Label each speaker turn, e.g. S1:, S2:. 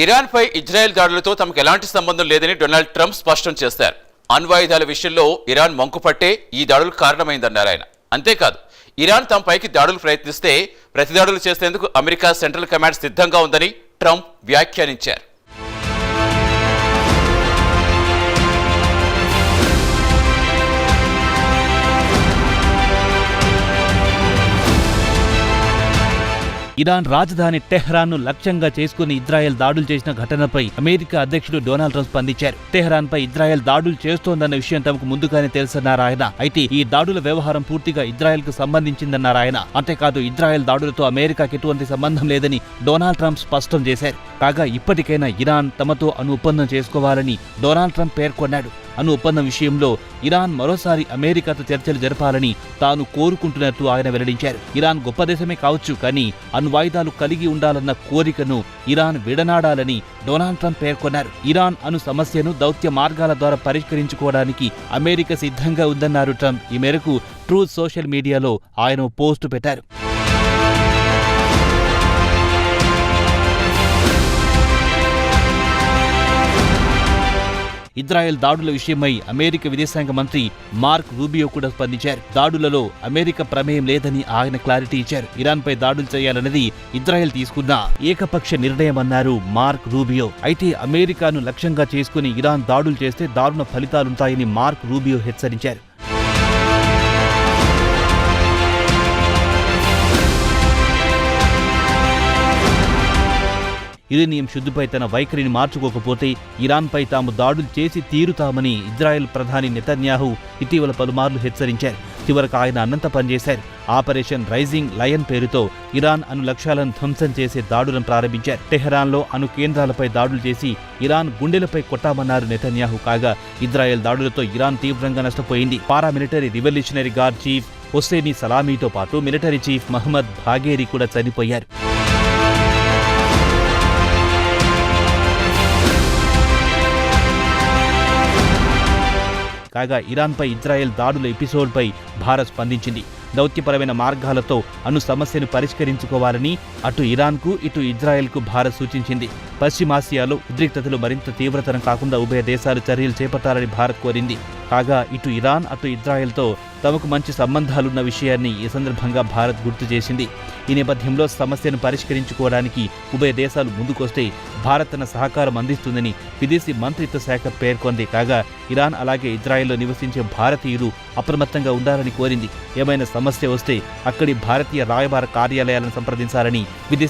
S1: ఇరాన్పై Israel దాడులతో తమకు ఎలాంటి సంబంధం లేదని డొనాల్డ్ ట్రంప్ స్పష్టం చేశారు. అణ్వాయుధాల విషయంలో ఇరాన్ మంకుపట్టే ఈ దాడులకు కారణమైందన్నారు ఆయన. అంతేకాదు, ఇరాన్ తమపైకి దాడులు ప్రయత్నిస్తే ప్రతిదాడులు చేసేందుకు అమెరికా సెంట్రల్ కమాండ్ సిద్ధంగా ఉందని ట్రంప్ వ్యాఖ్యానించారు.
S2: ఇరాన్ రాజధాని టెహ్రాన్ను లక్ష్యంగా చేసుకుని ఇజ్రాయెల్ దాడులు చేసిన ఘటనపై అమెరికా అధ్యక్షుడు డొనాల్డ్ ట్రంప్ స్పందించారు. టెహ్రాన్పై ఇజ్రాయెల్ దాడులు చేస్తోందన్న విషయం తమకు ముందుగానే తెలుసన్నారు ఆయన. అయితే ఈ దాడుల వ్యవహారం పూర్తిగా ఇజ్రాయెల్కు సంబంధించిందన్నారు ఆయన. అంతేకాదు, ఇజ్రాయెల్ దాడులతో అమెరికాకి ఎటువంటి సంబంధం లేదని డొనాల్డ్ ట్రంప్ స్పష్టం చేశారు. కాగా ఇప్పటికైనా ఇరాన్ తమతో అణు ఒప్పందం చేసుకోవాలని డొనాల్డ్ ట్రంప్ పేర్కొన్నాడు. అణు ఒప్పందం విషయంలో ఇరాన్ మరోసారి అమెరికాతో చర్చలు జరపాలని తాను కోరుకుంటున్నట్టు ఆయన వెల్లడించారు. ఇరాన్ గొప్ప దేశమే కావచ్చు, కానీ అణ్వాయుధాలు కలిగి ఉండాలన్న కోరికను ఇరాన్ విడనాడాలని డొనాల్డ్ ట్రంప్ పేర్కొన్నారు. ఇరాన్ అణు సమస్యను దౌత్య మార్గాల ద్వారా పరిష్కరించుకోవడానికి అమెరికా సిద్ధంగా ఉందన్నారు ట్రంప్. ఈ మేరకు ట్రూత్ సోషల్ మీడియాలో ఆయన పోస్టు పెట్టారు. ఇజ్రాయెల్ దాడుల విషయమై అమెరికా విదేశాంగ మంత్రి మార్క్ రూబియో కూడా స్పందించారు. దాడులలో అమెరికా ప్రమేయం లేదని ఆయన క్లారిటీ ఇచ్చారు. ఇరాన్పై దాడులు చేయాలన్నది ఇజ్రాయెల్ తీసుకున్న ఏకపక్ష నిర్ణయమన్నారు మార్క్ రూబియో. అయితే అమెరికాను లక్ష్యంగా చేసుకుని ఇరాన్ దాడులు చేస్తే దారుణ ఫలితాలుంటాయని మార్క్ రూబియో హెచ్చరించారు. యురేనియం శుద్ధిపై తన వైఖరిని మార్చుకోకపోతే ఇరాన్పై తాము దాడులు చేసి తీరుతామని ఇజ్రాయెల్ ప్రధాని నెతన్యాహు ఇటీవల పలుమార్లు హెచ్చరించారు. చివరకు ఆయన అన్నంత పనిచేశారు. ఆపరేషన్ రైజింగ్ లయన్ పేరుతో ఇరాన్ అణు లక్ష్యాలను ధ్వంసం చేసే దాడులను ప్రారంభించారు. టెహరాన్లో అణు కేంద్రాలపై దాడులు చేసి ఇరాన్ గుండెలపై కొట్టామన్నారు నెతన్యాహు. కాగా ఇజ్రాయెల్ దాడులతో ఇరాన్ తీవ్రంగా నష్టపోయింది. పారామిలిటరీ రివల్యూషనరీ గార్డ్ చీఫ్ హొస్సేని సలామీతో పాటు మిలిటరీ చీఫ్ మహమ్మద్ భాగేరి కూడా చనిపోయారు. కాగా ఇరాన్పై ఇజ్రాయెల్ దాడుల ఎపిసోడ్పై భారత్ స్పందించింది. దౌత్యపరమైన మార్గాలతో అణు సమస్యను పరిష్కరించుకోవాలని అటు ఇరాన్కు ఇటు ఇజ్రాయెల్కు భారత్ సూచించింది. పశ్చిమాసియాలో ఉద్రిక్తతలు మరింత తీవ్రతరం కాకుండా ఉభయ దేశాలు చర్యలు చేపట్టాలని భారత్ కోరింది. కాగా ఇటు ఇరాన్ అటు ఇజ్రాయెల్తో తమకు మంచి సంబంధాలున్న విషయాన్ని ఈ సందర్భంగా భారత్ గుర్తు చేసింది. ఈ నేపథ్యంలో సమస్యను పరిష్కరించుకోవడానికి ఉభయ దేశాలు ముందుకొస్తే భారత్ తన సహకారం అందిస్తుందని విదేశీ మంత్రిత్వ శాఖ పేర్కొంది. కాగా ఇరాన్ అలాగే ఇజ్రాయెల్లో నివసించే భారతీయులు అప్రమత్తంగా ఉండాలని కోరింది. ఏమైనా సమస్య వస్తే అక్కడి భారతీయ రాయబార కార్యాలయాలను సంప్రదించాలని విదేశీ